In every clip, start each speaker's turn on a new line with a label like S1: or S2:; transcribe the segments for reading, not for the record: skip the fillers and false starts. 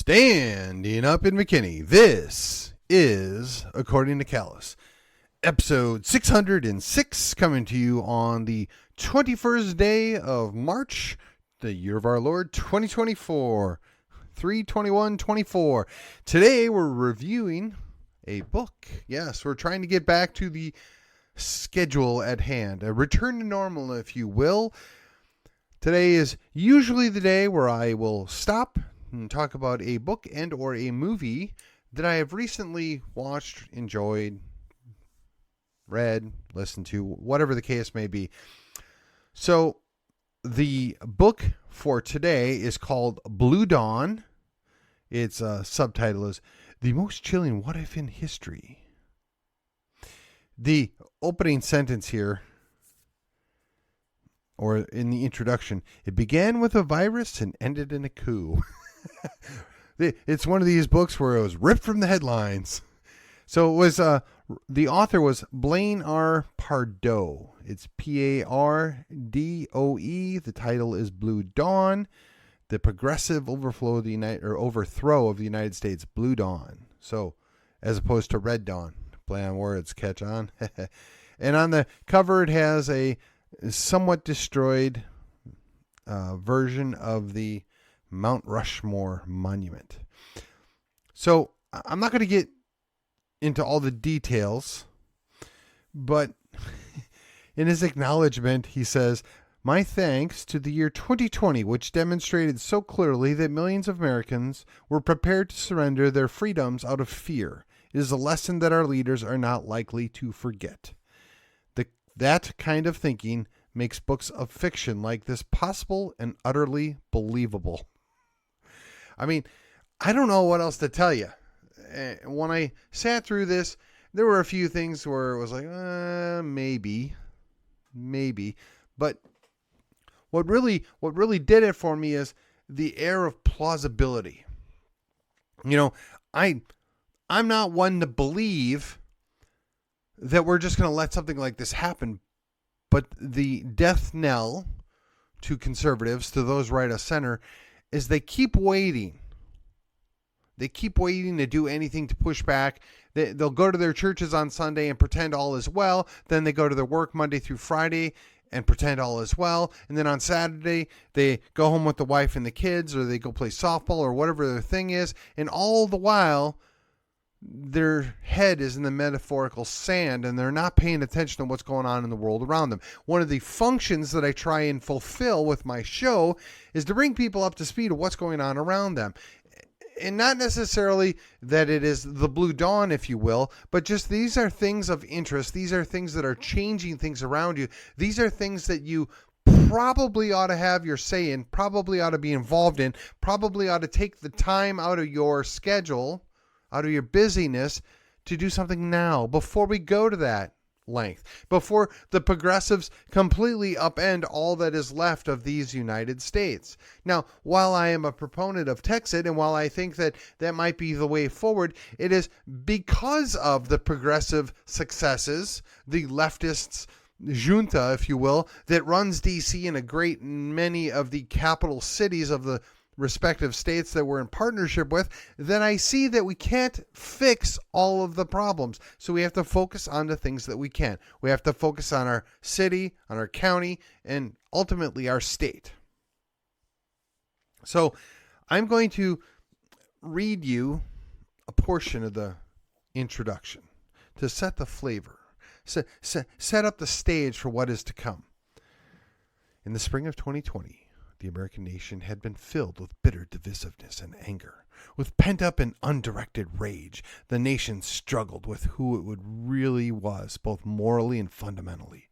S1: Standing up in McKinney, this is According to Callus, episode 606, coming to you on the 21st day of March, the year of our Lord, 2024, 3/21/24. Today we're reviewing a book. Yes, we're trying to get back to the schedule at hand, a return to normal, if you will. Today is usually the day where I will stop and talk about a book and or a movie that I have recently watched, enjoyed, read, listened to, whatever the case may be. So the book for today is called Blue Dawn. Its subtitle is The Most Chilling What If in History. The opening sentence here, or in the introduction, it began with a virus and ended in a coup. It's one of these books where it was ripped from the headlines. So it was the author was Blaine Pardoe. It's Pardoe. The title is Blue Dawn: The Progressive Overthrow of the United States. Blue Dawn. So as opposed to Red Dawn. Play on words, catch on. And on the cover it has a somewhat destroyed version of the Mount Rushmore monument. So I'm not going to get into all the details, but in his acknowledgement, he says, "My thanks to the year 2020, which demonstrated so clearly that millions of Americans were prepared to surrender their freedoms out of fear. It is a lesson that our leaders are not likely to forget. That kind of thinking makes books of fiction like this possible and utterly believable." I mean, I don't know what else to tell you. When I sat through this, there were a few things where it was like, maybe. But what really did it for me is the air of plausibility. You know, I'm not one to believe that we're just going to let something like this happen. But the death knell to conservatives, to those right of center, is they keep waiting. They keep waiting to do anything to push back. They'll go to their churches on Sunday and pretend all is well. Then they go to their work Monday through Friday and pretend all is well. And then on Saturday, they go home with the wife and the kids, or they go play softball or whatever their thing is. And all the while, their head is in the metaphorical sand, and they're not paying attention to what's going on in the world around them. One of the functions that I try and fulfill with my show is to bring people up to speed of what's going on around them. And not necessarily that it is the Blue Dawn, if you will, but just these are things of interest. These are things that are changing things around you. These are things that you probably ought to have your say in, probably ought to be involved in, probably ought to take the time out of your schedule, out of your busyness, to do something now before we go to that length, before the progressives completely upend all that is left of these United States. Now, while I am a proponent of Texit, and while I think that that might be the way forward, it is because of the progressive successes, the leftists' junta, if you will, that runs DC and a great many of the capital cities of the respective states that we're in partnership with, then I see that we can't fix all of the problems. So we have to focus on the things that we can. We have to focus on our city, on our county, and ultimately our state. So I'm going to read you a portion of the introduction to set the flavor, set up the stage for what is to come. In the spring of 2020, the American nation had been filled with bitter divisiveness and anger. With pent-up and undirected rage, the nation struggled with who it really was, both morally and fundamentally.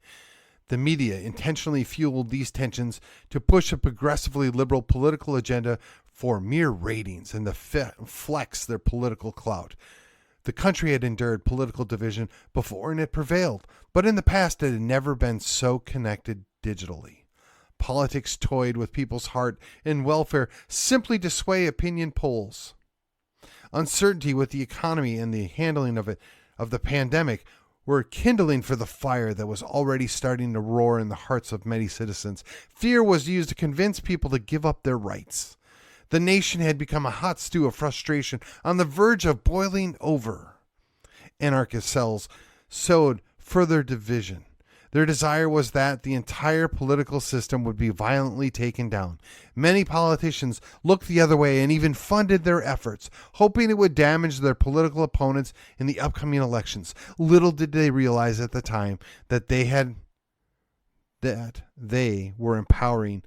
S1: The media intentionally fueled these tensions to push a progressively liberal political agenda for mere ratings and to flex their political clout. The country had endured political division before and it prevailed, but in the past it had never been so connected digitally. Politics toyed with people's heart and welfare simply to sway opinion polls. Uncertainty with the economy and the handling of the pandemic were kindling for the fire that was already starting to roar in the hearts of many citizens. Fear was used to convince people to give up their rights. The nation had become a hot stew of frustration on the verge of boiling over. Anarchist cells sowed further division. Their desire was that the entire political system would be violently taken down. Many politicians looked the other way and even funded their efforts, hoping it would damage their political opponents in the upcoming elections. Little did they realize at the time that they were empowering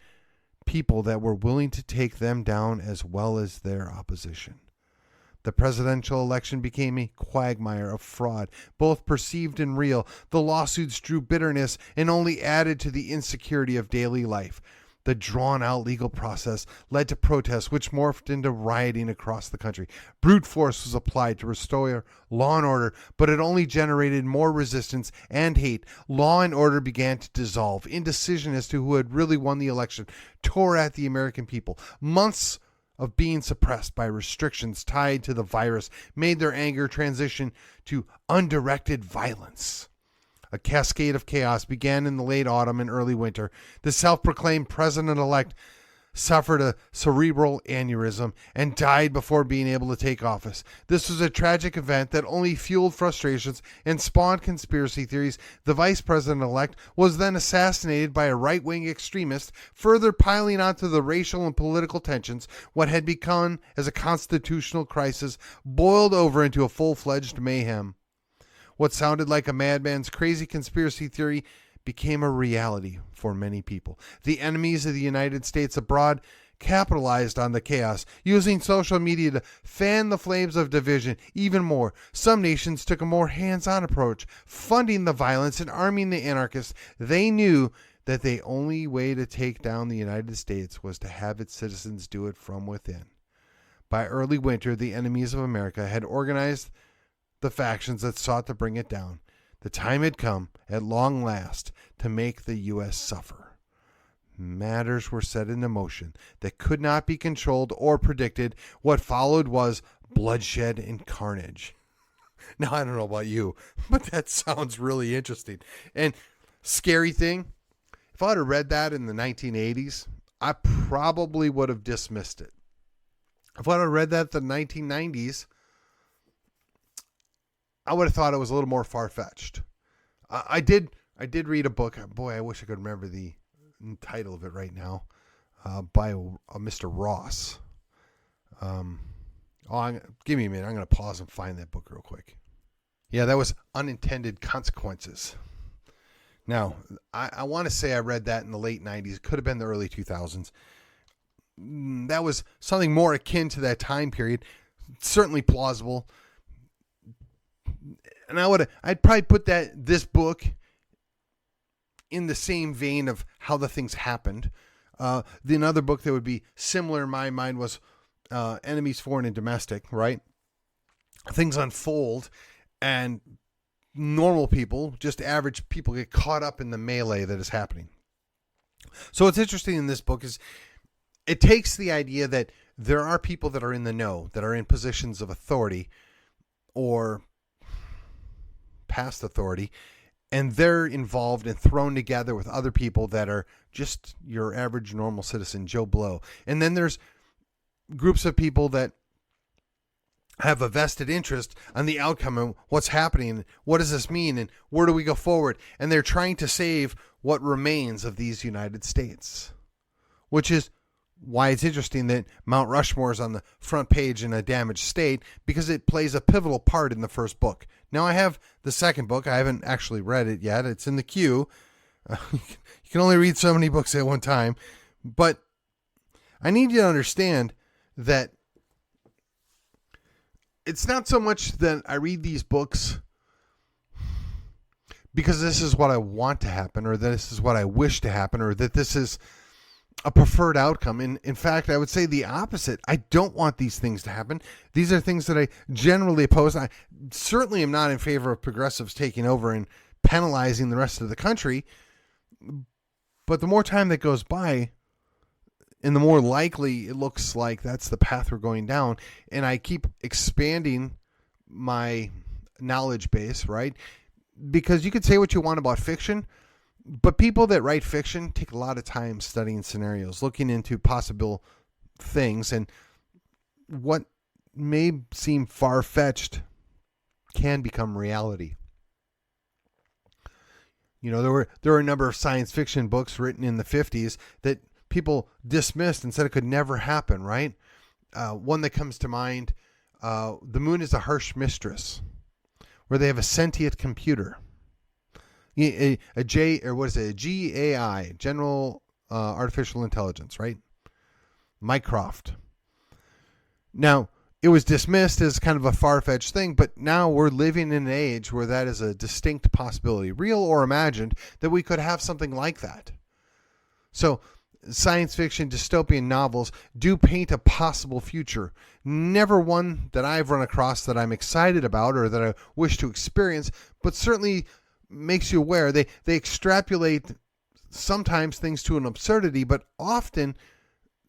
S1: people that were willing to take them down as well as their opposition. The presidential election became a quagmire of fraud, both perceived and real. The lawsuits drew bitterness and only added to the insecurity of daily life. The drawn-out legal process led to protests, which morphed into rioting across the country. Brute force was applied to restore law and order, but it only generated more resistance and hate. Law and order began to dissolve. Indecision as to who had really won the election tore at the American people. Months of being suppressed by restrictions tied to the virus made their anger transition to undirected violence. A cascade of chaos began in the late autumn and early winter. The self-proclaimed president-elect suffered a cerebral aneurysm and died before being able to take office. This was a tragic event that only fueled frustrations and spawned conspiracy theories. The vice president-elect was then assassinated by a right-wing extremist, further piling onto the racial and political tensions. What had begun as a constitutional crisis boiled over into a full-fledged mayhem. What sounded like a madman's crazy conspiracy theory became a reality for many people. The enemies of the United States abroad capitalized on the chaos, using social media to fan the flames of division even more. Some nations took a more hands-on approach, funding the violence and arming the anarchists. They knew that the only way to take down the United States was to have its citizens do it from within. By early winter, the enemies of America had organized the factions that sought to bring it down. The time had come, at long last, to make the U.S. suffer. Matters were set into motion that could not be controlled or predicted. What followed was bloodshed and carnage. Now, I don't know about you, but that sounds really interesting. And scary thing, if I'd have read that in the 1980s, I probably would have dismissed it. If I'd have read that in the 1990s, I would have thought it was a little more far-fetched. I did read a book. Boy, I wish I could remember the title of it right now. By a Mr. Ross. Give me a minute. I'm going to pause and find that book real quick. Yeah, that was Unintended Consequences. Now, I want to say I read that in the late 90s. It could have been the early 2000s. That was something more akin to that time period. Certainly plausible. And I'd probably put this book in the same vein of how the things happened. Another book that would be similar in my mind was Enemies, Foreign and Domestic, right? Things unfold and normal people, just average people, get caught up in the melee that is happening. So what's interesting in this book is it takes the idea that there are people that are in the know, that are in positions of authority or past authority, and they're involved and thrown together with other people that are just your average normal citizen, Joe Blow. And then there's groups of people that have a vested interest on the outcome and what's happening, and what does this mean, and where do we go forward? And they're trying to save what remains of these United States, which is why it's interesting that Mount Rushmore is on the front page in a damaged state, because it plays a pivotal part in the first book. Now, I have the second book. I haven't actually read it yet. It's in the queue. You can only read so many books at one time. But I need you to understand that it's not so much that I read these books because this is what I want to happen, or this is what I wish to happen, or that this is a preferred outcome. In fact, I would say the opposite. I don't want these things to happen. These are things that I generally oppose. I certainly am not in favor of progressives taking over and penalizing the rest of the country. But the more time that goes by, and the more likely it looks like that's the path we're going down, and I keep expanding my knowledge base, right? Because you could say what you want about fiction, but people that write fiction take a lot of time studying scenarios, looking into possible things, and what may seem far-fetched can become reality. There were a number of science fiction books written in the 50s that people dismissed and said it could never happen, right? One that comes to mind, The Moon is a Harsh Mistress, where they have a sentient computer. A GAI, General Artificial Intelligence, right? Mycroft. Now, it was dismissed as kind of a far-fetched thing, but now we're living in an age where that is a distinct possibility, real or imagined, that we could have something like that. So, science fiction dystopian novels do paint a possible future. Never one that I've run across that I'm excited about or that I wish to experience, but certainly makes you aware. They extrapolate sometimes things to an absurdity, but often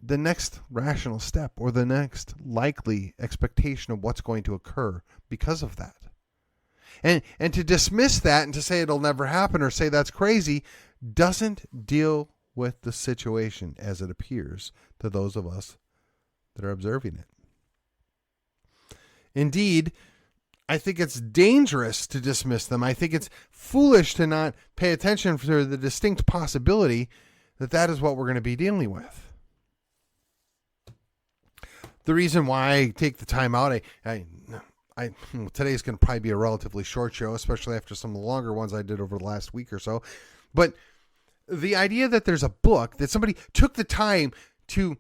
S1: the next rational step or the next likely expectation of what's going to occur because of that. And to dismiss that and to say it'll never happen or say that's crazy doesn't deal with the situation as it appears to those of us that are observing it. Indeed, I think it's dangerous to dismiss them. I think it's foolish to not pay attention to the distinct possibility that that is what we're going to be dealing with. The reason why I take the time out, today's going to probably be a relatively short show, especially after some of the longer ones I did over the last week or so. But the idea that there's a book that somebody took the time to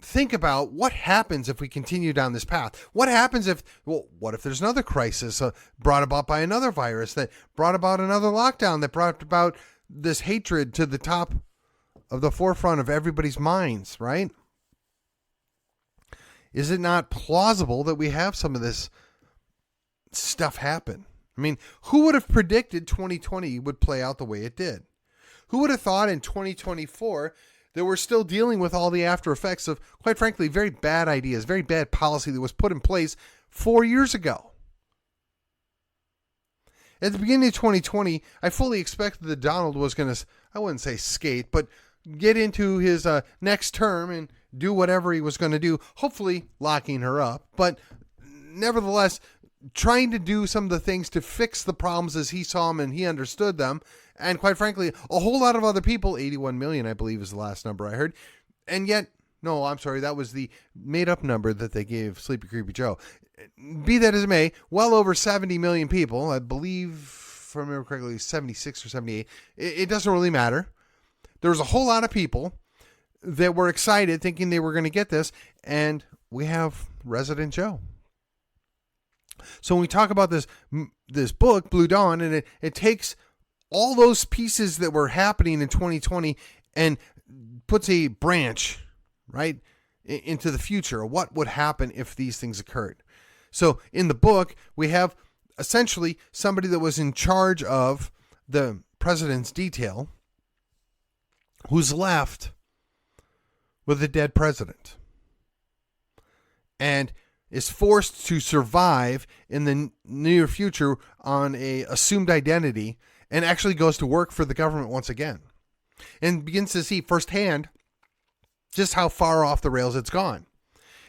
S1: think about what happens if we continue down this path. What happens what if there's another crisis brought about by another virus that brought about another lockdown that brought about this hatred to the top of the forefront of everybody's minds, right? Is it not plausible that we have some of this stuff happen? I mean, who would have predicted 2020 would play out the way it did? Who would have thought in 2024 that we're still dealing with all the after effects of, quite frankly, very bad ideas, very bad policy that was put in place 4 years ago? At the beginning of 2020, I fully expected that Donald was going to, I wouldn't say skate, but get into his next term and do whatever he was going to do, hopefully locking her up, but nevertheless trying to do some of the things to fix the problems as he saw them and he understood them. And quite frankly, a whole lot of other people, 81 million, I believe is the last number I heard. And yet, no, I'm sorry, that was the made up number that they gave Sleepy Creepy Joe. Be that as it may, well over 70 million people, I believe, if I remember correctly, 76 or 78. It doesn't really matter. There was a whole lot of people that were excited thinking they were going to get this. And we have Resident Joe. So when we talk about this book, Blue Dawn, and it takes all those pieces that were happening in 2020 and puts a branch, right, into the future. What would happen if these things occurred? So in the book, we have essentially somebody that was in charge of the president's detail who's left with a dead president and is forced to survive in the near future on a assumed identity and actually goes to work for the government once again and begins to see firsthand just how far off the rails it's gone.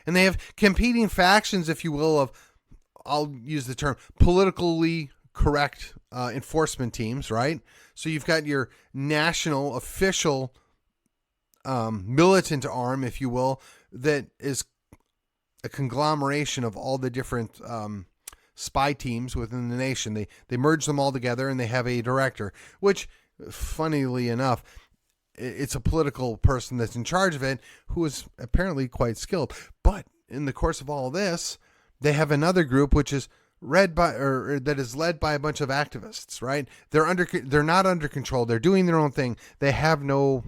S1: And they have competing factions, if you will, of, I'll use the term, politically correct enforcement teams, right? So you've got your national official militant arm, if you will, that is a conglomeration of all the different spy teams within the nation. They merge them all together and they have a director, which, funnily enough, it's a political person that's in charge of it who is apparently quite skilled. But in the course of all this, they have another group which is led by a bunch of activists, right? They're not under control. They're doing their own thing. They have no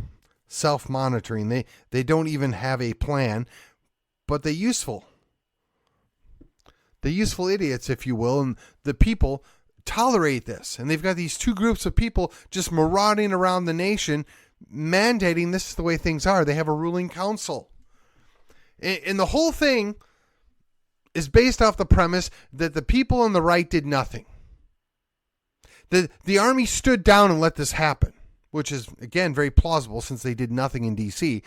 S1: self-monitoring. They don't even have a plan, but they're useful. The useful idiots, if you will, and the people tolerate this. And they've got these two groups of people just marauding around the nation, mandating this is the way things are. They have a ruling council. And the whole thing is based off the premise that the people on the right did nothing. The army stood down and let this happen, which is, again, very plausible since they did nothing in D.C.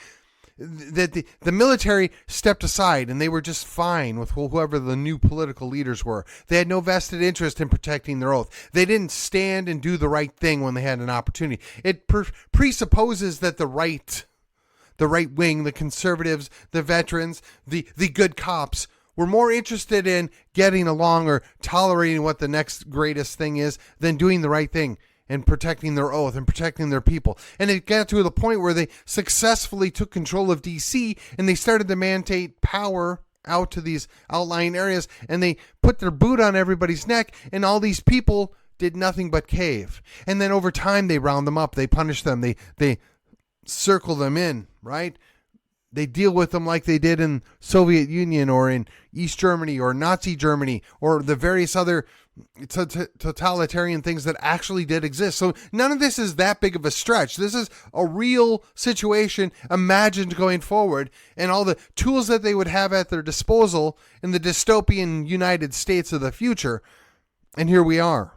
S1: that the military stepped aside and they were just fine with whoever the new political leaders were. They had no vested interest in protecting their oath. They didn't stand and do the right thing when they had an opportunity. It presupposes that the right wing, the conservatives, the veterans, the good cops were more interested in getting along or tolerating what the next greatest thing is than doing the right thing and protecting their oath and protecting their people. And it got to the point where they successfully took control of D.C. and they started to mandate power out to these outlying areas, and they put their boot on everybody's neck, and all these people did nothing but cave. And then over time, they round them up, they punish them, they circle them in, right? They deal with them like they did in Soviet Union or in East Germany or Nazi Germany or the various other totalitarian things that actually did exist. So none of this is that big of a stretch. This is a real situation imagined going forward, and all the tools that they would have at their disposal in the dystopian United States of the future. And here we are.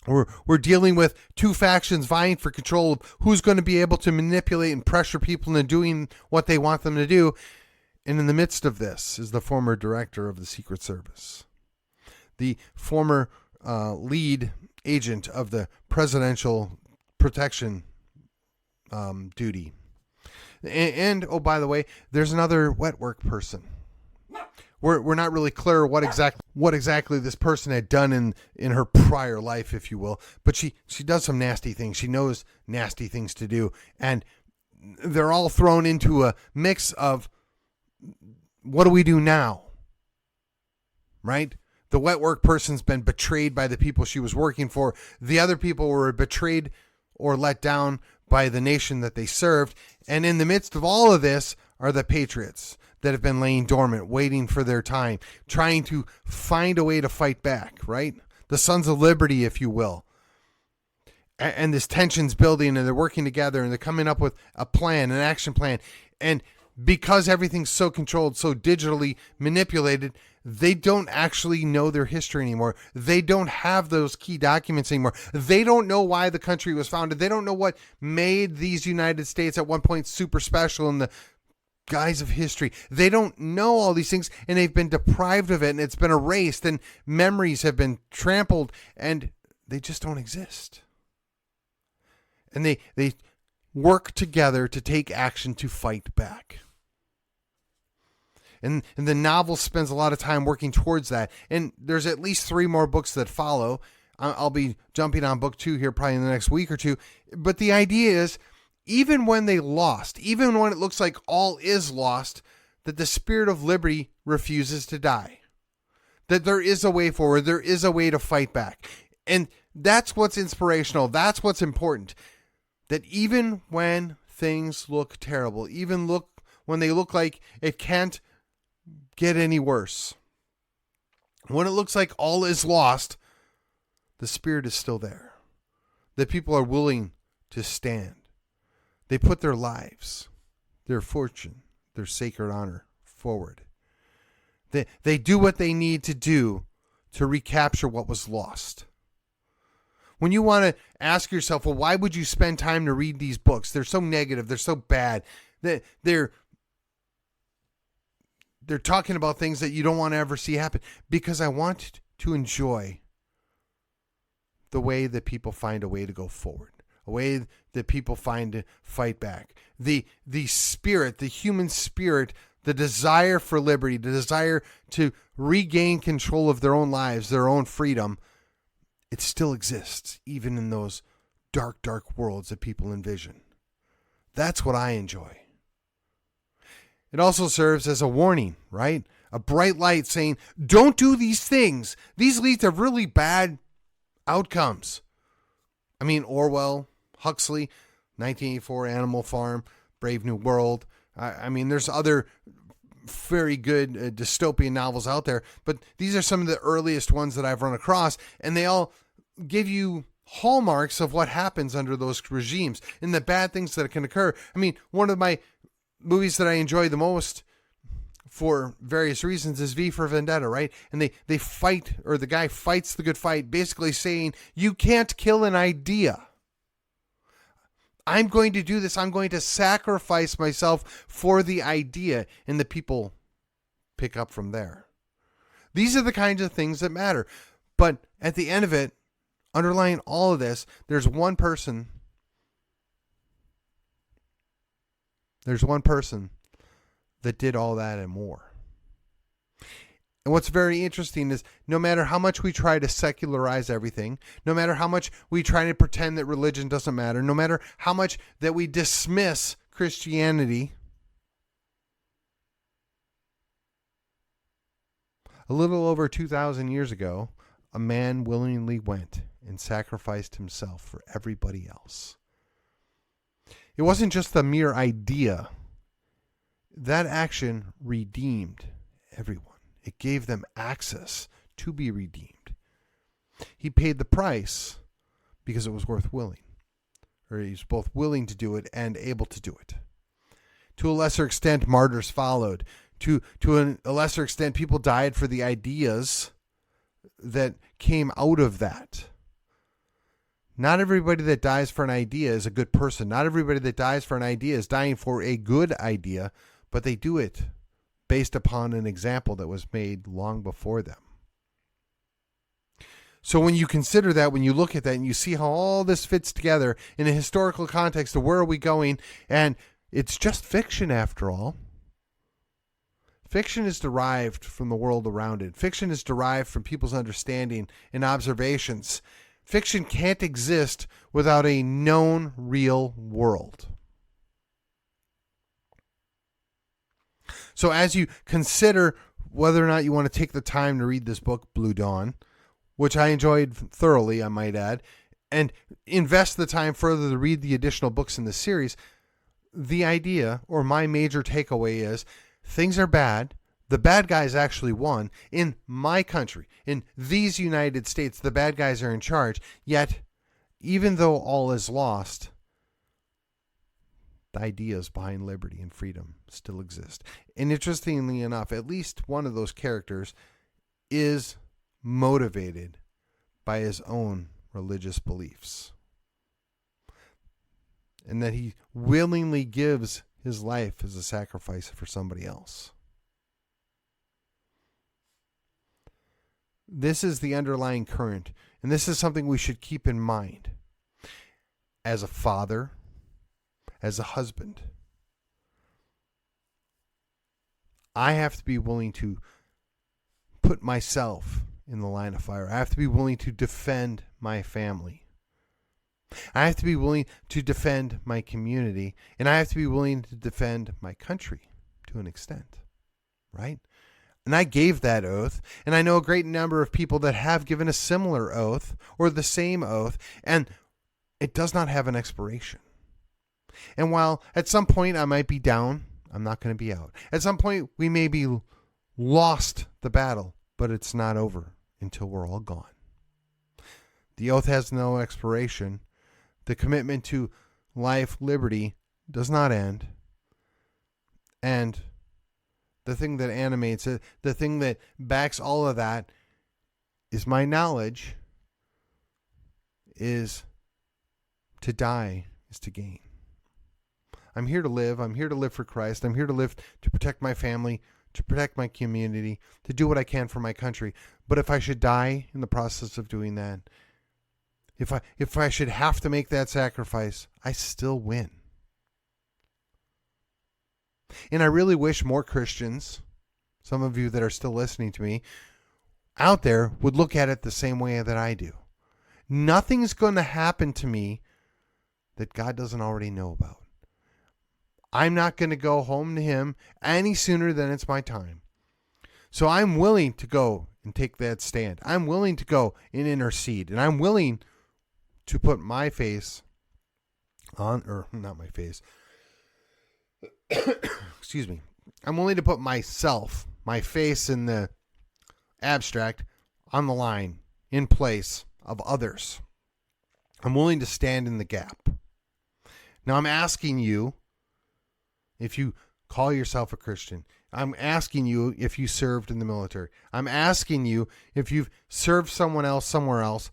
S1: We're dealing with two factions vying for control of who's going to be able to manipulate and pressure people into doing what they want them to do. And in the midst of this is the former director of the Secret Service, the former lead agent of the presidential protection duty. And oh, by the way, there's another wet work person. We're not really clear what exactly this person had done in her prior life, if you will. But she does some nasty things. She knows nasty things to do. And they're all thrown into a mix of, what do we do now? Right? The wet work person's been betrayed by the people she was working for. The other people were betrayed or let down by the nation that they served. And in the midst of all of this are the patriots that have been laying dormant, waiting for their time, trying to find a way to fight back, right? The Sons of Liberty, if you will. And this tension's building, and they're working together, and they're coming up with a plan, an action plan. And because everything's so controlled, so digitally manipulated, they don't actually know their history anymore. They don't have those key documents anymore. They don't know why the country was founded. They don't know what made these United States at one point super special in the guise of history. They don't know all these things, and they've been deprived of it, and it's been erased, and memories have been trampled, and they just don't exist. And they work together to take action to fight back. And the novel spends a lot of time working towards that. And there's at least 3 more books that follow. I'll be jumping on book 2 here probably in the next week or two. But the idea is, even when they lost, even when it looks like all is lost, that the spirit of liberty refuses to die. That there is a way forward. There is a way to fight back. And that's what's inspirational. That's what's important. That even when things look terrible, when they look like it can't get any worse, when it looks like all is lost, the spirit is still there. That people are willing to stand. They put their lives, their fortune, their sacred honor forward. They do what they need to do to recapture what was lost. When you want to ask yourself, well, why would you spend time to read these books? They're so negative. They're so bad. They're talking about things that you don't want to ever see happen. Because I want to enjoy the way that people find a way to go forward. A way that people find to fight back. The spirit, the human spirit, the desire for liberty, the desire to regain control of their own lives, their own freedom, it still exists, even in those dark, dark worlds that people envision. That's what I enjoy. It also serves as a warning, right? A bright light saying, don't do these things. These lead to really bad outcomes. I mean, Orwell, Huxley, 1984, Animal Farm, Brave New World. I mean, there's other very good dystopian novels out there, but these are some of the earliest ones that I've run across, and they all give you hallmarks of what happens under those regimes and the bad things that can occur. I mean, one of my movies that I enjoy the most for various reasons is V for Vendetta, right? And they fight, or the guy fights the good fight, basically saying, you can't kill an idea. I'm going to do this. I'm going to sacrifice myself for the idea. And the people pick up from there. These are the kinds of things that matter. But at the end of it, underlying all of this, there's one person. There's one person that did all that and more. And what's very interesting is no matter how much we try to secularize everything, no matter how much we try to pretend that religion doesn't matter, no matter how much that we dismiss Christianity, a little over 2,000 years ago, a man willingly went and sacrificed himself for everybody else. It wasn't just a mere idea. That action redeemed everyone. It gave them access to be redeemed. He paid the price because it was worth willing. Or he's both willing to do it and able to do it. To a lesser extent, martyrs followed. To a lesser extent, people died for the ideas that came out of that. Not everybody that dies for an idea is a good person. Not everybody that dies for an idea is dying for a good idea, but they do it based upon an example that was made long before them. So when you consider that, when you look at that and you see how all this fits together in a historical context of where are we going, and it's just fiction after all. Fiction is derived from the world around it. Fiction is derived from people's understanding and observations. Fiction can't exist without a known real world. So as you consider whether or not you want to take the time to read this book, Blue Dawn, which I enjoyed thoroughly, I might add, and invest the time further to read the additional books in the series, the idea, or my major takeaway is, things are bad. The bad guys actually won. In my country, in these United States, the bad guys are in charge. Yet, even though all is lost, the ideas behind liberty and freedom still exist. And interestingly enough, at least one of those characters is motivated by his own religious beliefs. And that he willingly gives his life as a sacrifice for somebody else. This is the underlying current, and this is something we should keep in mind. As a father, as a husband, I have to be willing to put myself in the line of fire. I have to be willing to defend my family. I have to be willing to defend my community, and I have to be willing to defend my country to an extent, right? And I gave that oath, and I know a great number of people that have given a similar oath or the same oath, and it does not have an expiration. And while at some point I might be down, I'm not going to be out. At some point we may be lost the battle, but it's not over until we're all gone. The oath has no expiration. The commitment to life, liberty does not end. And the thing that animates it, the thing that backs all of that is my knowledge is to die is to gain. I'm here to live. I'm here to live for Christ. I'm here to live to protect my family, to protect my community, to do what I can for my country. But if I should die in the process of doing that, if I should have to make that sacrifice, I still win. And I really wish more Christians, some of you that are still listening to me, out there would look at it the same way that I do. Nothing's going to happen to me that God doesn't already know about. I'm not going to go home to him any sooner than it's my time. So I'm willing to go and take that stand. I'm willing to go and intercede. And I'm willing to put my face on, or not my face, excuse me. I'm willing to put myself, my face in the abstract, on the line, in place of others. I'm willing to stand in the gap. Now I'm asking you, if you call yourself a Christian, I'm asking you if you served in the military. I'm asking you if you've served someone else somewhere else.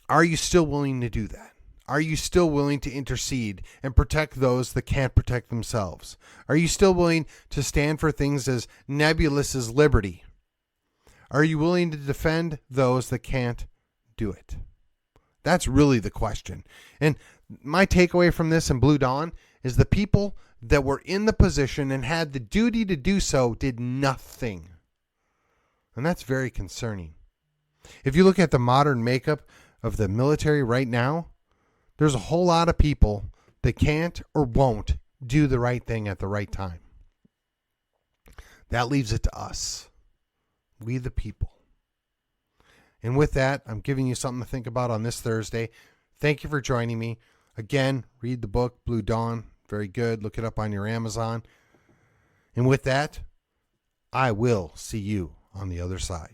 S1: Are you still willing to do that? are you still willing to intercede and protect those that can't protect themselves? Are you still willing to stand for things as nebulous as liberty? Are you willing to defend those that can't do it? That's really the question. And my takeaway from this in Blue Dawn is the people that were in the position and had the duty to do so did nothing. And that's very concerning. If you look at the modern makeup of the military right now, there's a whole lot of people that can't or won't do the right thing at the right time. That leaves it to us, we the people. And with that, I'm giving you something to think about on this Thursday. Thank you for joining me. Again, read the book, Blue Dawn. Very good. Look it up on your Amazon. And with that, I will see you on the other side.